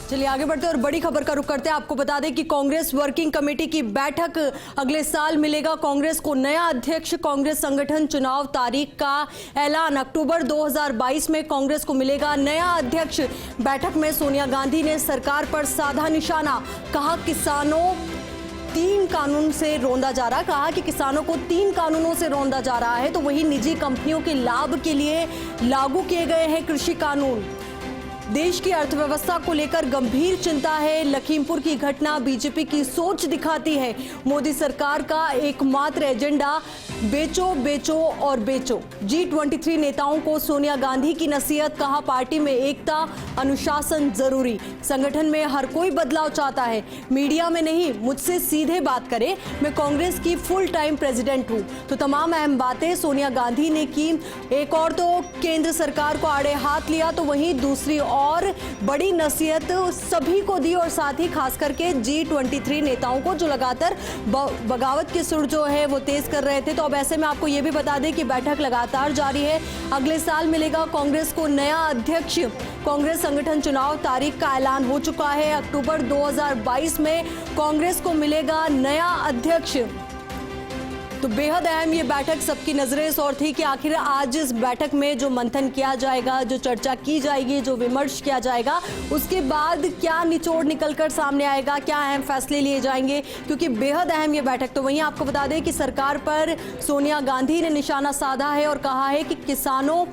चलिए आगे बढ़ते हैं और बड़ी खबर का रुख करते हैं। आपको बता दें कि कांग्रेस वर्किंग कमेटी की बैठक अगले साल मिलेगा कांग्रेस को नया अध्यक्ष। कांग्रेस संगठन चुनाव तारीख का ऐलान अक्टूबर 2022 में कांग्रेस को मिलेगा नया अध्यक्ष। बैठक में सोनिया गांधी ने सरकार पर साधा निशाना। कहा किसानों 3 कानून से रौंदा जा रहा। कहा कि किसानों को 3 कानूनों से रौंदा जा रहा है, तो वही निजी कंपनियों के लाभ के लिए लागू किए गए हैं कृषि कानून। देश की अर्थव्यवस्था को लेकर गंभीर चिंता है। लखीमपुर की घटना बीजेपी की सोच दिखाती है। मोदी सरकार का एकमात्र एजेंडा बेचो बेचो और बेचो। G23 नेताओं को सोनिया गांधी की नसीहत। कहा पार्टी में एकता अनुशासन जरूरी। संगठन में हर कोई बदलाव चाहता है, मीडिया में नहीं, मुझसे सीधे बात करें। मैं कांग्रेस की फुल टाइम प्रेसिडेंट हूं। तो तमाम अहम बातें सोनिया गांधी ने की। एक और तो केंद्र सरकार को आड़े हाथ लिया, तो वहीं दूसरी और बड़ी नसीहत सभी को दी और साथ ही खास करके G23 नेताओं को, जो लगातार बगावत की सुर जो है वो तेज कर रहे थे। तो अब ऐसे में आपको ये भी बता दें कि बैठक लगातार जारी है। अगले साल मिलेगा कांग्रेस को नया अध्यक्ष। कांग्रेस संगठन चुनाव तारीख का ऐलान हो चुका है। अक्टूबर 2022 में कांग्रेस को मिलेगा नया अध्यक्ष। तो बेहद अहम ये बैठक, सबकी नजरें इस ओर थी कि आखिर आज इस बैठक में जो मंथन किया जाएगा, जो चर्चा की जाएगी, जो विमर्श किया जाएगा, उसके बाद क्या निचोड़ निकलकर सामने आएगा, क्या अहम फैसले लिए जाएंगे, क्योंकि बेहद अहम ये बैठक। तो वहीं आपको बता दें कि सरकार पर सोनिया गांधी ने निशाना साधा है और कहा है कि किसानों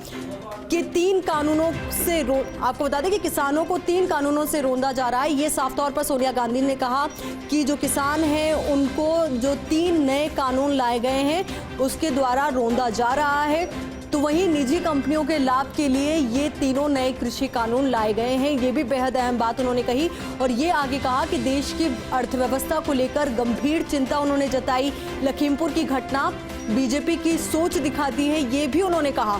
के 3 कानूनों से आपको बता दें कि किसानों को 3 कानूनों से रौंदा जा रहा है। ये साफ तौर पर सोनिया गांधी ने कहा कि जो किसान हैं उनको जो 3 नए कानून लाए गए हैं उसके द्वारा रौंदा जा रहा है। तो वहीं निजी कंपनियों के लाभ के लिए ये तीनों नए कृषि कानून लाए गए हैं। ये भी बेहद अहम बात उन्होंने कही और ये आगे कहा कि देश की अर्थव्यवस्था को लेकर गंभीर चिंता उन्होंने जताई। लखीमपुर की घटना बीजेपी की सोच दिखाती है, ये भी उन्होंने कहा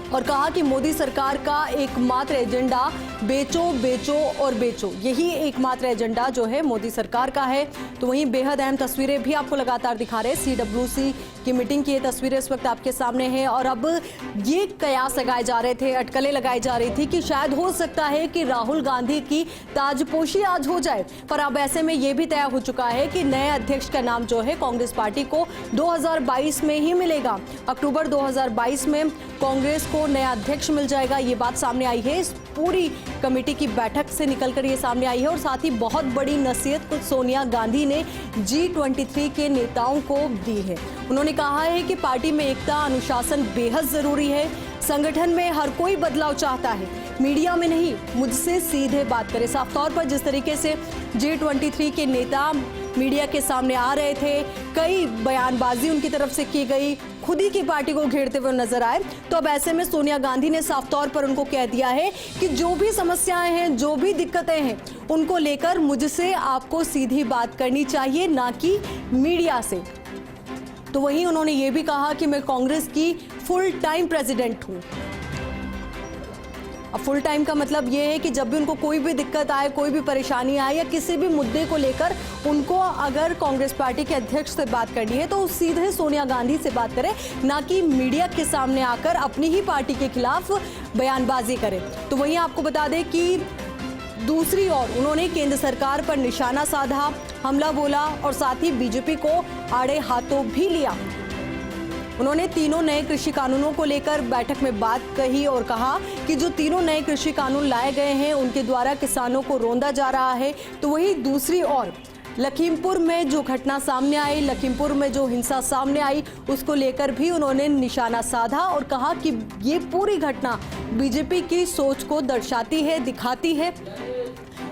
और कहा कि मोदी सरकार का एकमात्र एजेंडा बेचो बेचो और बेचो। यही एकमात्र एजेंडा जो है मोदी सरकार का है। तो वहीं बेहद अहम तस्वीरें भी आपको लगातार दिखा रहे हैं। CWC की मीटिंग की ये तस्वीरें इस वक्त आपके सामने हैं और अब ये कयास लगाए जा रहे थे, अटकलें लगाई जा रही थी कि शायद हो सकता है कि राहुल गांधी की ताजपोशी आज हो जाए। पर अब ऐसे में ये भी तय हो चुका है कि नए अध्यक्ष का नाम जो है कांग्रेस पार्टी को 2022 में ही मिलेगा। अक्टूबर 2022 में कांग्रेस को नया अध्यक्ष मिल जाएगा। ये बात सामने आई है, इस पूरी कमेटी की बैठक से निकलकर ये सामने आई है और साथ ही बहुत बड़ी नसीहत कुछ सोनिया गांधी ने G23 के नेताओं को दी है। उन्होंने कहा है कि पार्टी में एकता अनुशासन बेहद जरूरी है। संगठन में हर कोई बदलाव चाहता है, मीडिया में नहीं, मुझसे सीधे बात करें। साफ तौर पर जिस तरीके से G23 के नेता मीडिया के सामने आ रहे थे, कई बयानबाजी उनकी तरफ से की गई, खुद ही की पार्टी को घेरते हुए नजर आए। तो अब ऐसे में सोनिया गांधी ने साफ तौर पर उनको कह दिया है कि जो भी समस्याएं हैं, जो भी दिक्कतें हैं, उनको लेकर मुझसे आपको सीधी बात करनी चाहिए, ना कि मीडिया से। तो वहीं उन्होंने ये भी कहा कि मैं कांग्रेस की फुल टाइम प्रेसिडेंट हूं। अब फुल टाइम का मतलब ये है कि जब भी उनको कोई भी दिक्कत आए, कोई भी परेशानी आए या किसी भी मुद्दे को लेकर उनको अगर कांग्रेस पार्टी के अध्यक्ष से बात करनी है तो सीधे सोनिया गांधी से बात करें, ना कि मीडिया के सामने आकर अपनी ही पार्टी के खिलाफ बयानबाजी करें। तो वहीं आपको बता दें कि दूसरी ओर उन्होंने केंद्र सरकार पर निशाना साधा, हमला बोला और साथ ही बीजेपी को आड़े हाथों भी लिया। उन्होंने तीनों नए कृषि कानूनों को लेकर बैठक में बात कही और कहा कि जो तीनों नए कृषि कानून लाए गए हैं उनके द्वारा किसानों को रौंदा जा रहा है। तो वहीं दूसरी ओर लखीमपुर में जो घटना सामने आई, लखीमपुर में जो हिंसा सामने आई, उसको लेकर भी उन्होंने निशाना साधा और कहा कि ये पूरी घटना बीजेपी की सोच को दर्शाती है, दिखाती है।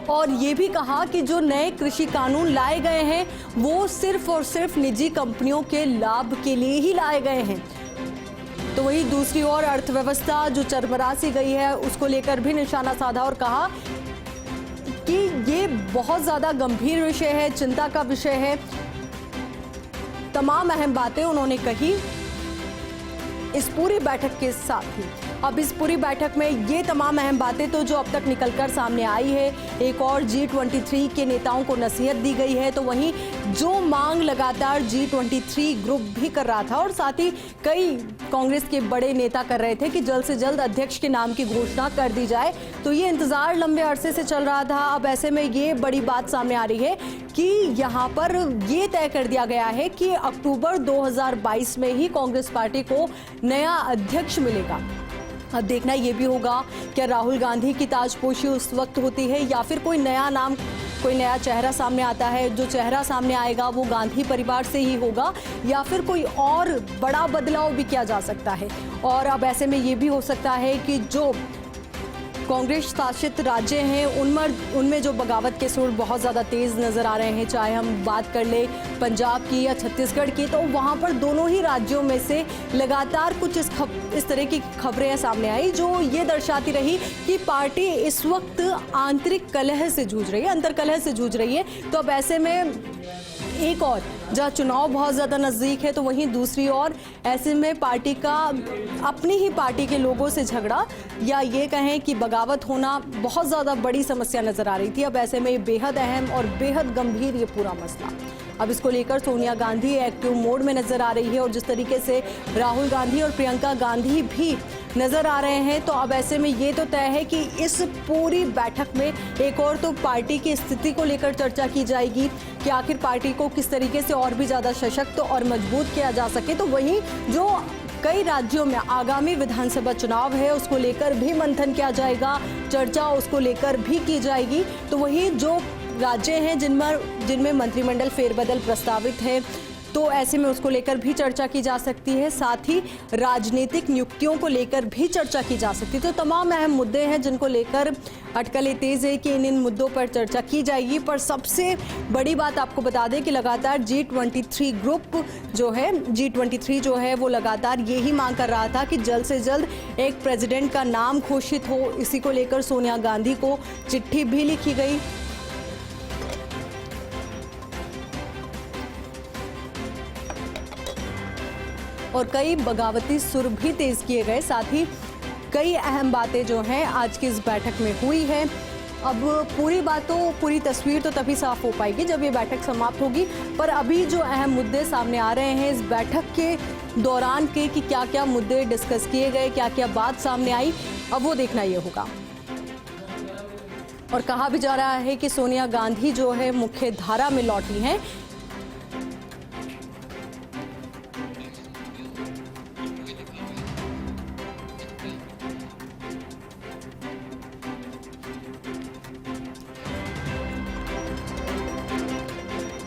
और ये भी कहा कि जो नए कृषि कानून लाए गए हैं वो सिर्फ और सिर्फ निजी कंपनियों के लाभ के लिए ही लाए गए हैं। तो वही दूसरी ओर अर्थव्यवस्था जो चरमरा सी गई है उसको लेकर भी निशाना साधा और कहा कि ये बहुत ज्यादा गंभीर विषय है, चिंता का विषय है। तमाम अहम बातें उन्होंने कही इस पूरी बैठक के साथ ही। अब इस पूरी बैठक में ये तमाम अहम बातें तो जो अब तक निकलकर सामने आई है, एक और G23 के नेताओं को नसीहत दी गई है, तो वहीं जो मांग लगातार G23 ग्रुप भी कर रहा था और साथ ही कई कांग्रेस के बड़े नेता कर रहे थे कि जल्द से जल्द अध्यक्ष के नाम की घोषणा कर दी जाए, तो ये इंतजार लंबे अरसे से चल रहा था। अब ऐसे में ये बड़ी बात सामने आ रही है कि यहाँ पर ये तय कर दिया गया है कि अक्टूबर 2022 में ही कांग्रेस पार्टी को नया अध्यक्ष मिलेगा। अब देखना ये भी होगा क्या राहुल गांधी की ताजपोशी उस वक्त होती है या फिर कोई नया नाम, कोई नया चेहरा सामने आता है। जो चेहरा सामने आएगा वो गांधी परिवार से ही होगा या फिर कोई और बड़ा बदलाव भी किया जा सकता है। और अब ऐसे में ये भी हो सकता है कि जो कांग्रेस शासित राज्य हैं उनमें जो बगावत के सुर बहुत ज़्यादा तेज़ नज़र आ रहे हैं, चाहे हम बात कर ले पंजाब की या छत्तीसगढ़ की, तो वहाँ पर दोनों ही राज्यों में से लगातार कुछ इस तरह की खबरें सामने आई जो ये दर्शाती रही कि पार्टी इस वक्त आंतरिक कलह से जूझ रही है, अंतर्कलह से जूझ रही है। तो अब ऐसे में एक और जहाँ चुनाव बहुत ज़्यादा नज़दीक है, तो वहीं दूसरी ओर ऐसे में पार्टी का अपनी ही पार्टी के लोगों से झगड़ा या ये कहें कि बगावत होना बहुत ज़्यादा बड़ी समस्या नज़र आ रही थी। अब ऐसे में बेहद अहम और बेहद गंभीर ये पूरा मसला, अब इसको लेकर सोनिया गांधी एक्टिव मोड में नजर आ रही है और जिस तरीके से राहुल गांधी और प्रियंका गांधी भी नजर आ रहे हैं, तो अब ऐसे में ये तो तय है कि इस पूरी बैठक में एक और तो पार्टी की स्थिति को लेकर चर्चा की जाएगी कि आखिर पार्टी को किस तरीके से और भी ज़्यादा सशक्त और मजबूत किया जा सके। तो वहीं जो कई राज्यों में आगामी विधानसभा चुनाव है उसको लेकर भी मंथन किया जाएगा, चर्चा उसको लेकर भी की जाएगी। तो वहीं जो राज्य हैं जिनमें मंत्रिमंडल फेरबदल प्रस्तावित है, तो ऐसे में उसको लेकर भी चर्चा की जा सकती है। साथ ही राजनीतिक नियुक्तियों को लेकर भी चर्चा की जा सकती है। तो तमाम अहम मुद्दे हैं जिनको लेकर अटकलें तेज है कि इन मुद्दों पर चर्चा की जाएगी। पर सबसे बड़ी बात आपको बता दें कि लगातार G23 ग्रुप जो है, G23 जो है वो लगातार यही मांग कर रहा था कि जल्द से जल्द एक प्रेसिडेंट का नाम घोषित हो। इसी को लेकर सोनिया गांधी को चिट्ठी भी लिखी गई। और कई बगावती सुर भी तेज किए गए। साथ ही कई अहम बातें जो हैं आज की इस बैठक में हुई है। अब पूरी तस्वीर तो तभी साफ हो पाएगी जब ये बैठक समाप्त होगी। पर अभी जो अहम मुद्दे सामने आ रहे हैं इस बैठक के दौरान के कि क्या क्या मुद्दे डिस्कस किए गए, क्या क्या बात सामने आई, अब वो देखना ये होगा। और कहा भी जा रहा है कि सोनिया गांधी जो है मुख्य धारा में लौटी हैं।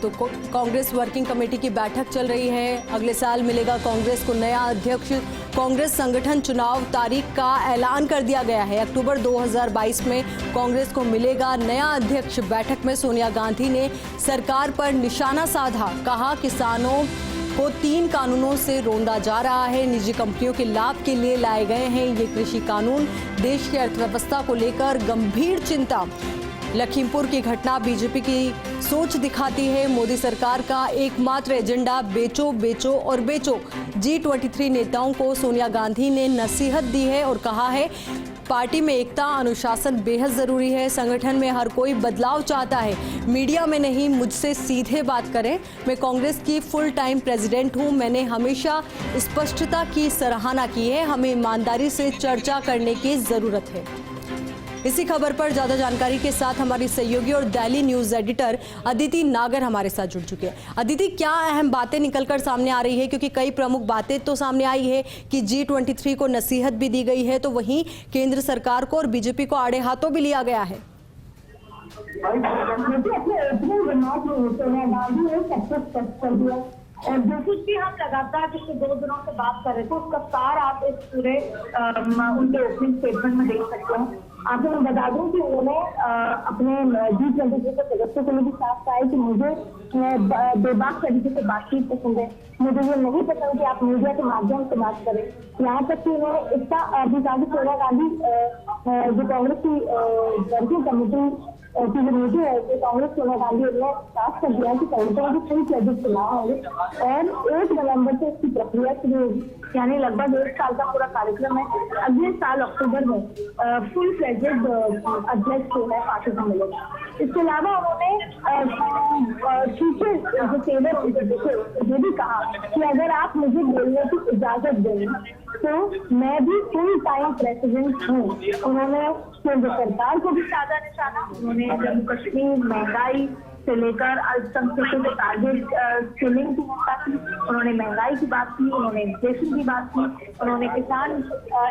तो कांग्रेस वर्किंग कमेटी की बैठक चल रही है। अगले साल मिलेगा कांग्रेस को नया अध्यक्ष। कांग्रेस संगठन चुनाव तारीख का ऐलान कर दिया गया है। अक्टूबर 2022 में कांग्रेस को मिलेगा नया अध्यक्ष। बैठक में सोनिया गांधी ने सरकार पर निशाना साधा, कहा किसानों को 3 कानूनों से रोंदा जा रहा है, निजी कंपनियों के लाभ के लिए लाए गए हैं ये कृषि कानून, देश की अर्थव्यवस्था को लेकर गंभीर चिंता। लखीमपुर की घटना बीजेपी की सोच दिखाती है। मोदी सरकार का एकमात्र एजेंडा बेचो बेचो और बेचो। G23 नेताओं को सोनिया गांधी ने नसीहत दी है और कहा है पार्टी में एकता अनुशासन बेहद जरूरी है। संगठन में हर कोई बदलाव चाहता है, मीडिया में नहीं, मुझसे सीधे बात करें। मैं कांग्रेस की फुल टाइम प्रेसिडेंट हूं, मैंने हमेशा स्पष्टता की सराहना की है। हमें ईमानदारी से चर्चा करने की जरूरत है। इसी खबर पर ज्यादा जानकारी के साथ हमारी सहयोगी और दिल्ली न्यूज एडिटर अदिति नागर हमारे साथ जुड़ चुके हैं। अदिति, क्या अहम बातें निकलकर सामने आ रही है, क्योंकि कई प्रमुख बातें तो सामने आई है कि G23 को नसीहत भी दी गई है, तो वहीं केंद्र सरकार को और बीजेपी को आड़े हाथों भी लिया गया है। और जो कुछ भी हम लगातार पिछले 2 दिनों से बात कर रहे थे उसका सार आप इस पूरे उनके ओपनिंग स्टेटमेंट में देख सकते हैं। आपको मैं बता दूं कि उन्होंने अपने G23 के सदस्यों को भी साफ कहा है कि मुझे बेबाक तरीके से बातचीत पसंद है, मुझे ये नहीं पसंद कि आप मीडिया के माध्यम से बात करें। यहाँ तक कि उन्होंने इसका भी कहा कि सोनिया गांधी जो कांग्रेस की वर्किंग कमेटी की जो नीति है कि कांग्रेस सोनिया गांधी ने साफ कर दिया कि कांग्रेस के फुल फ्लेजेड चुनाव होंगे और 1 नवंबर से इसकी प्रक्रिया शुरू होगी, यानी लगभग 1 साल का पूरा कार्यक्रम है। अगले साल अक्टूबर में फुल फ्लेजेड अध्यक्ष जो है पार्टी को मिलेगा। इसके अलावा उन्होंने जो तेवर उनके देखे ये भी कहा कि अगर आप मुझे बोलने की इजाजत दें तो मैं भी फुल टाइम प्रेसिडेंट हूँ। उन्होंने केंद्र सरकार को भी साधा निशाना, उन्होंने जम्मू कश्मीर महंगाई से लेकर अल्पसंख्यकों के टारगेट किलिंग की बात की, उन्होंने महंगाई की बात की, उन्होंने इन्फ्लेशन की बात की, उन्होंने किसान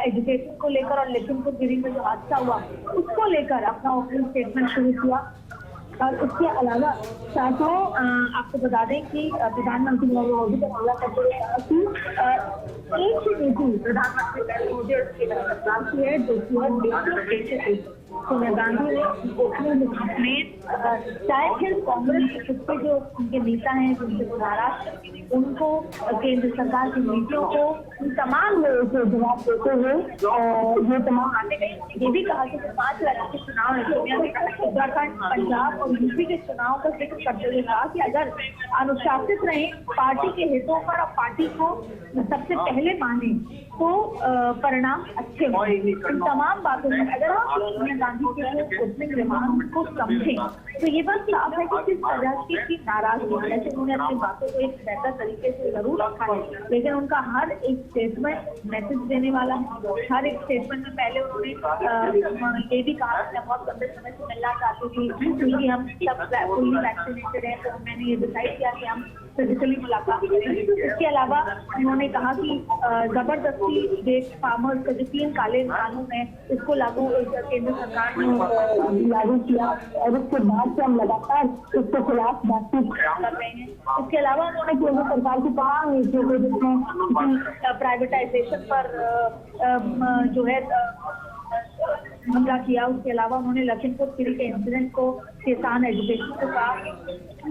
एजुकेशन को लेकर और लखीमपुर खीरी में जो हादसा हुआ उसको लेकर अपना ओपनिंग स्टेटमेंट शुरू किया। और उसके अलावा साथ में आपको बता दें कि प्रधानमंत्री नरेंद्र मोदी का हमला करते हुए कहा कि एक ही नीति प्रधानमंत्री नरेंद्र मोदी और उसकी सरकार की है जो कि है सोनिया गांधी ने ओपनिंग में चाहे फिर कांग्रेस के खुद के जो उनके नेता हैं जिनसे वो नाराज उनको केंद्र सरकार की नीतियों को तमाम लोगों को जवाब देते हुए ये तमाम आते गए। ये भी कहा कि 5 राज्यों के चुनाव है, उत्तराखंड, पंजाब और यूपी के चुनाव का जिक्र करते हुए कहा कि अगर अनुशासित रहे, पार्टी के हितों पर और पार्टी को सबसे पहले माने तो परिणाम अच्छे होंगे। इन तमाम बातों में अगर हम सोनिया गांधी के ओपनिंग रिमार्क को समझें तो ये बात साफ है कि किस तरह की नाराजगी है। जैसे उन्होंने अपनी बातों को एक बेहतर तरीके से जरूर रखा है, लेकिन उनका हर एक स्टेटमेंट मैसेज देने वाला है। हर एक स्टेटमेंट में पहले उन्होंने ये भी कहा कि मैं बहुत लंबे समय से मिलना चाहती थी क्योंकि हम सब फुल्ली वैक्सीनेटेड हैं, तो मैंने ये डिसाइड किया कि हम फिजिकली मुलाकात करेंगे। इसके अलावा उन्होंने कहा कि जबरदस्ती डेट फार्मर्स का जो 3 काले कानून है इसको लागू केंद्र सरकार ने लागू किया और उसके बाद से हम लगातार इसके खिलाफ बातचीत कर रहे हैं। इसके अलावा उन्होंने केंद्र सरकार की तमाम नीतियों को जिसमें प्राइवेटाइजेशन पर जो है हमला किया, उसके अलावा उन्होंने लखीमपुर खीरी के इंसिडेंट को किसान एजुकेशन को कहा।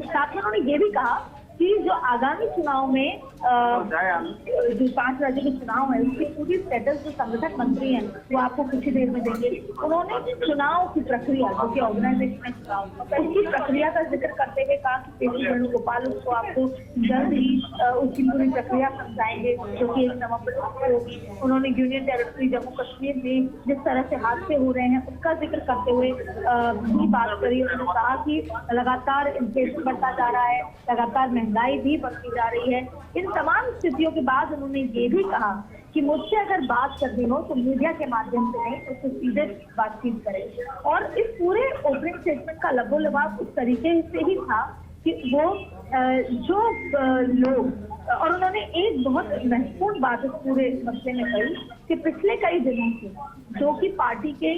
साथ में उन्होंने ये भी कहा कि जो आगामी चुनाव में जो 5 राज्यों के चुनाव है उसकी पूरी स्टेटस जो संगठन मंत्री हैं वो आपको कुछ ही देर में देंगे। उन्होंने चुनाव की प्रक्रिया जो कि ऑर्गेनाइजेशन है चुनाव उसकी प्रक्रिया का जिक्र करते हुए कहा कि केसी वेणुगोपाल उसको आपको जल्द ही उसकी पूरी प्रक्रिया समझाएंगे जो कि 1 नवंबर को होगी। उन्होंने यूनियन टेरिटरी जम्मू कश्मीर में जिस तरह से हादसे हो रहे हैं उसका जिक्र करते हुए भी बात करी। उन्होंने कहा कि लगातार इन्फ्लेशन बढ़ता जा रहा है, लगातार महंगाई भी बढ़ती जा रही है। इन तमाम स्थितियों के बाद उन्होंने ये भी कहा कि मुझसे अगर बात करनी हो तो मीडिया के माध्यम से नहीं, उससे सीधे बातचीत करें। और इस पूरे ओपनिंग स्टेटमेंट का लगोलगाव उस तरीके से ही था कि वो जो लोग और उन्होंने एक बहुत महत्वपूर्ण बात इस पूरे मसले में कही कि पिछले कई दिनों से जो कि पार्टी के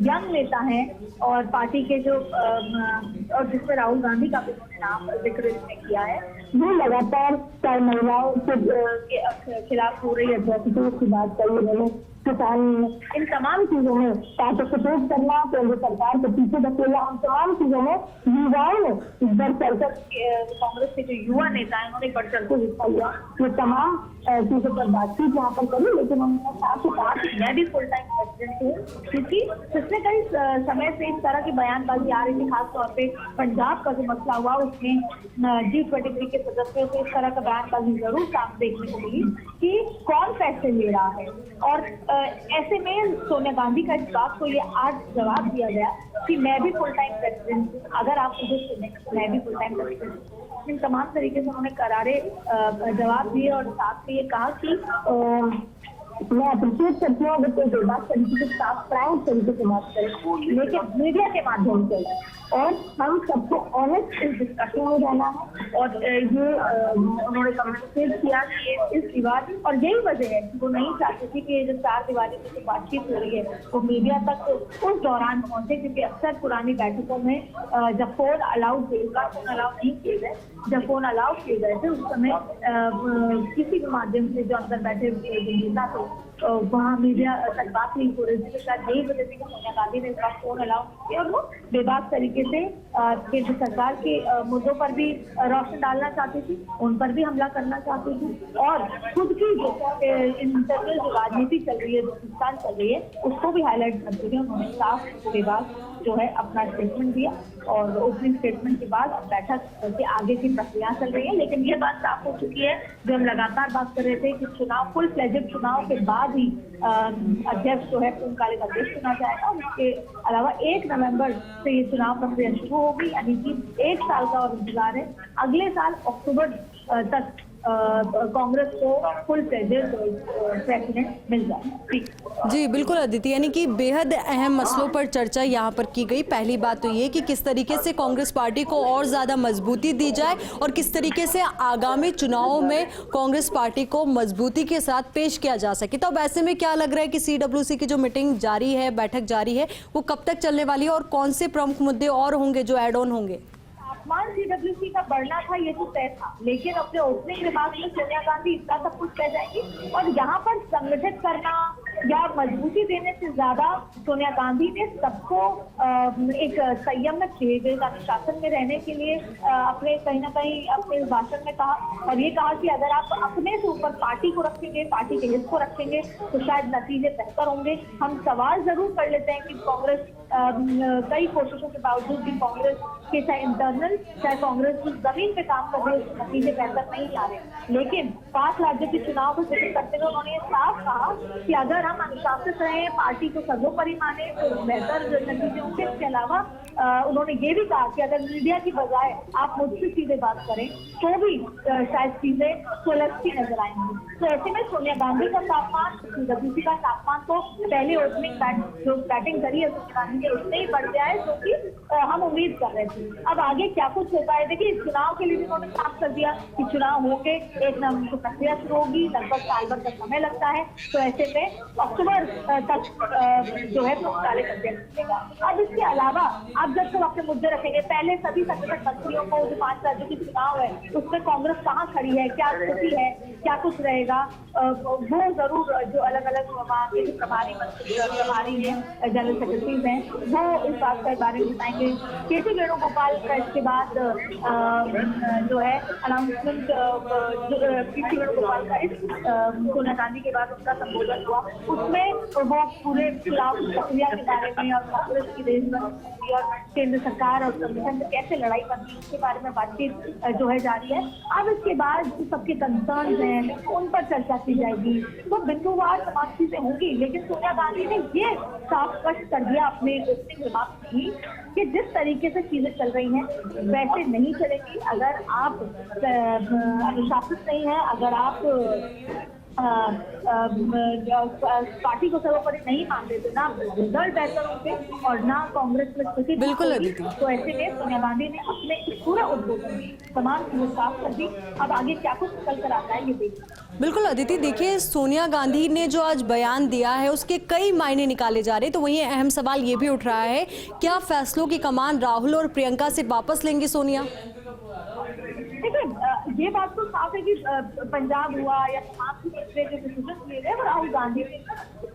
यंग नेता हैं और पार्टी के जो और जिसमें राहुल गांधी का भी उन्होंने नाम जिक्र इसमें किया है, वो लगातार चाहे महिलाओं के खिलाफ हो रही अत्याचारों की बात करी उन्होंने, किसान इन तमाम चीजों में पार्टिसिपेट करना, केंद्र सरकार को पीछे धकेलना, उन तमाम चीजों में युवाओं ने बढ़ चढ़कर कांग्रेस के जो युवा नेता है उन्होंने बढ़ चढ़ कर हिस्सा लिया। ये तमाम चीजों पर बातचीत यहाँ पर करी, लेकिन उन्होंने साथ ही कहा कि मैं भी फुल टाइम प्रेसिडेंट हूँ क्योंकि पिछले कई समय से इस तरह की बयानबाजी आ रही थी। खासतौर पे पंजाब का जो मसला हुआ उसमें G23 के सदस्यों को इस तरह का बयानबाजी जरूर साफ देखने को मिली कि कौन पैसे ले रहा है। और ऐसे में सोनिया गांधी का इस बात को ये आज जवाब दिया गया कि मैं भी फुल टाइम प्रेसिडेंट हूँ, अगर आप मुझे सुने तो मैं भी फुल टाइम प्रेसिडेंट हूँ। इन तमाम तरीके से उन्होंने करारे जवाब दिए और साथ में ये कहा कि मैं अप्रिशिएट करती हूँ अगर कोई बेबाक तरीके से साफ फ्रैंक तरीके से बात करे, लेकिन मीडिया के माध्यम से और हम सबको ऑनेस्ट इस डिस्कशन में रहना है। और ये उन्होंने कम्युनिकेट किया कि इस दीवार और यही वजह है कि वो नहीं चाहते थे कि ये जो 4 दीवारी की जो बातचीत हो रही है वो मीडिया तक उस दौरान पहुंचे, क्योंकि अक्सर पुरानी बैठकों में जब फोन अलाउ नहीं किए गए, जब फोन अलाउ किए गए थे उस समय किसी भी माध्यम से जो अंदर बैठे नेता थे वहाँ मीडिया तक बात नहीं हो रही थी। शायद यही वजह थी कि सोनिया गांधी ने इसका फोन अलाउ किया और वो बेबाक तरीके से केंद्र सरकार के मुद्दों पर भी रोशनी डालना चाहती थी, उन पर भी हमला करना चाहती थी और खुद की जो इंटरनल जो राजनीति चल रही है, जो हिंदुस्तान चल रही है, उसको भी हाईलाइट करते हुए उन्होंने साफ बेबाक जो है अपना स्टेटमेंट दिया और ओपनिंग स्टेटमेंट के बाद बैठक के आगे की प्रक्रिया चल रही है। लेकिन ये बात साफ हो चुकी है, जो हम लगातार बात कर रहे थे कि चुनाव फुल फ्लेजेड चुनाव के बाद ही अध्यक्ष जो है पूर्णकालिक अध्यक्ष चुना जाएगा। उसके अलावा 1 नवंबर से ये चुनाव प्रक्रिया शुरू होगी, यानी कि 1 साल का और इंतजार है। अगले साल अक्टूबर तक कांग्रेस को फुल फ्लेजेड प्रेसिडेंट मिल जाएगा। जी बिल्कुल अदिति, यानी कि बेहद अहम मसलों पर चर्चा यहाँ पर की गई। पहली बात तो ये कि किस तरीके से कांग्रेस पार्टी को और ज़्यादा मजबूती दी जाए और किस तरीके से आगामी चुनावों में कांग्रेस पार्टी को मजबूती के साथ पेश किया जा सके। तो अब ऐसे में क्या लग रहा है कि CWC की जो मीटिंग जारी है, बैठक जारी है, वो कब तक चलने वाली है और कौन से प्रमुख मुद्दे और होंगे जो एड ऑन होंगे? तापमान CWC का बढ़ना था, ये तो तय था, लेकिन अपने ओपनिंग रिमार्क में सोनिया गांधी इतना सब कुछ कह जाएंगी और यहाँ पर संगठित करना या मजबूती देने से ज्यादा सोनिया गांधी ने सबको एक संयम में किए गए अनुशासन में रहने के लिए अपने कहीं ना कहीं अपने भाषण में कहा और ये कहा कि अगर आप अपने से ऊपर पार्टी को रखेंगे, पार्टी के हित को रखेंगे तो शायद नतीजे बेहतर होंगे। हम सवाल जरूर कर लेते हैं कि कांग्रेस कई कोशिशों के बावजूद भी कांग्रेस के चाहे इंटरनल चाहे कांग्रेस की जमीन पे काम कर रहे नतीजे बेहतर नहीं आ रहे, लेकिन 5 राज्यों के चुनाव को जिक्र करते हुए उन्होंने ये साफ कहा कि अगर हम अनुशासित रहे, पार्टी को सर्वोपरि माने तो बेहतर नतीजे होंगे। इसके अलावा उन्होंने ये भी कहा कि अगर मीडिया की बजाय आप मुझसे सीधे बात करें तो भी शायद चीजें सुलझती नजर आएंगी। तो ऐसे में सोनिया गांधी का तापमान, CWC का तापमान तो पहले ओपनिंग जो बैटिंग करी है सोनिया गांधी ने उसने ही बढ़ गया है, जो कि हम उम्मीद कर रहे थे। अब आगे क्या कुछ होता है, देखिए इस चुनाव के लिए भी उन्होंने साफ कर दिया कि चुनाव होके 1 नवंबर को प्रक्रिया शुरू होगी, लगभग साल भर का समय लगता है। तो ऐसे में अक्टूबर तक जो है पूर्णकालिक अध्यक्ष मिलेगा। अब इसके अलावा आप जब सब अपने मुद्दे रखेंगे, पहले सभी संगठन मंत्रियों को जो 5 राज्यों की चुनाव है उसमें कांग्रेस कहाँ खड़ी है, क्या स्थिति है, क्या कुछ रहेगा, वो जरूर जो अलग अलग वहाँ के जो प्रभारी है, जनरल सेक्रेटरीज हैं, वो इस बात के बारे में बताएंगे। KC वेणुगोपाल का इसके बाद जो है अनाउंसमेंट, KC वेणुगोपाल का इस सोनिया गांधी के बाद उनका संबोधन हुआ, उसमें वो पूरे चुनाव की प्रक्रिया के बारे में और कांग्रेस की देशभक्ति और केंद्र सरकार और संगठन में कैसे लड़ाई बनती है उसके बारे में बातचीत जो है जारी है। अब इसके बाद जो सबके कंसर्न हैं उन पर चर्चा की जाएगी, तो बिंदुवार तमाम चीजें होंगी। लेकिन सोनिया गांधी ने ये साफ स्पष्ट कर दिया अपने ओपनिंग रिमार्क्स में कि जिस तरीके से चीजें चल रही हैं वैसे नहीं चलेगी। अगर आप अनुशासित नहीं है, अगर आप पार्टी को सर्वोपरि नहीं मानते तो ना रिजल्ट बेहतर होंगे और ना कांग्रेस में स्थिति बिल्कुल अदिति। तो ऐसे में सोनिया गांधी ने अपने इस पूरे उद्बोधन में तमाम चीजें साफ कर दी। अब आगे क्या कुछ निकल कर आता है ये देखिए। बिल्कुल अदिति, देखिए सोनिया गांधी ने जो आज बयान दिया है उसके कई मायने निकाले जा रहे हैं, तो वहीं अहम सवाल ये भी उठ रहा है, क्या फैसलों की कमान राहुल और प्रियंका से वापस लेंगी सोनिया? देखिए ये बात तो साफ है कि पंजाब हुआ या तमाम दूसरे जो डिसीजन लिए गए वो राहुल गांधी ने,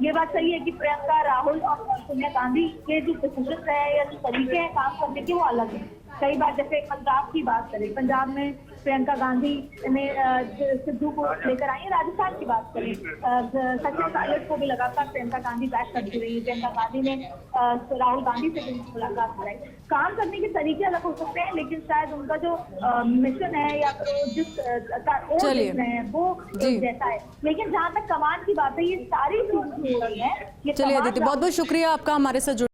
ये बात सही है कि प्रियंका, राहुल और सोनिया गांधी के जो डिसीजन है या जो तरीके हैं काम करने के वो अलग है। कई बार जैसे पंजाब की बात करें, पंजाब में प्रियंका गांधी ने सिद्धू को लेकर आई है। राजस्थान की बात करें, सचिन पायलट को भी लगातार प्रियंका गांधी बैक करती रही। प्रियंका गांधी ने राहुल गांधी से भी मुलाकात कराई। काम करने के तरीके अलग हो सकते हैं, लेकिन शायद उनका जो मिशन है या जिस है वो जैसा है। लेकिन जहाँ तक कमान की बात है, ये सारी चीजें हो रही है। चलिए अदिति, बहुत बहुत शुक्रिया आपका हमारे साथ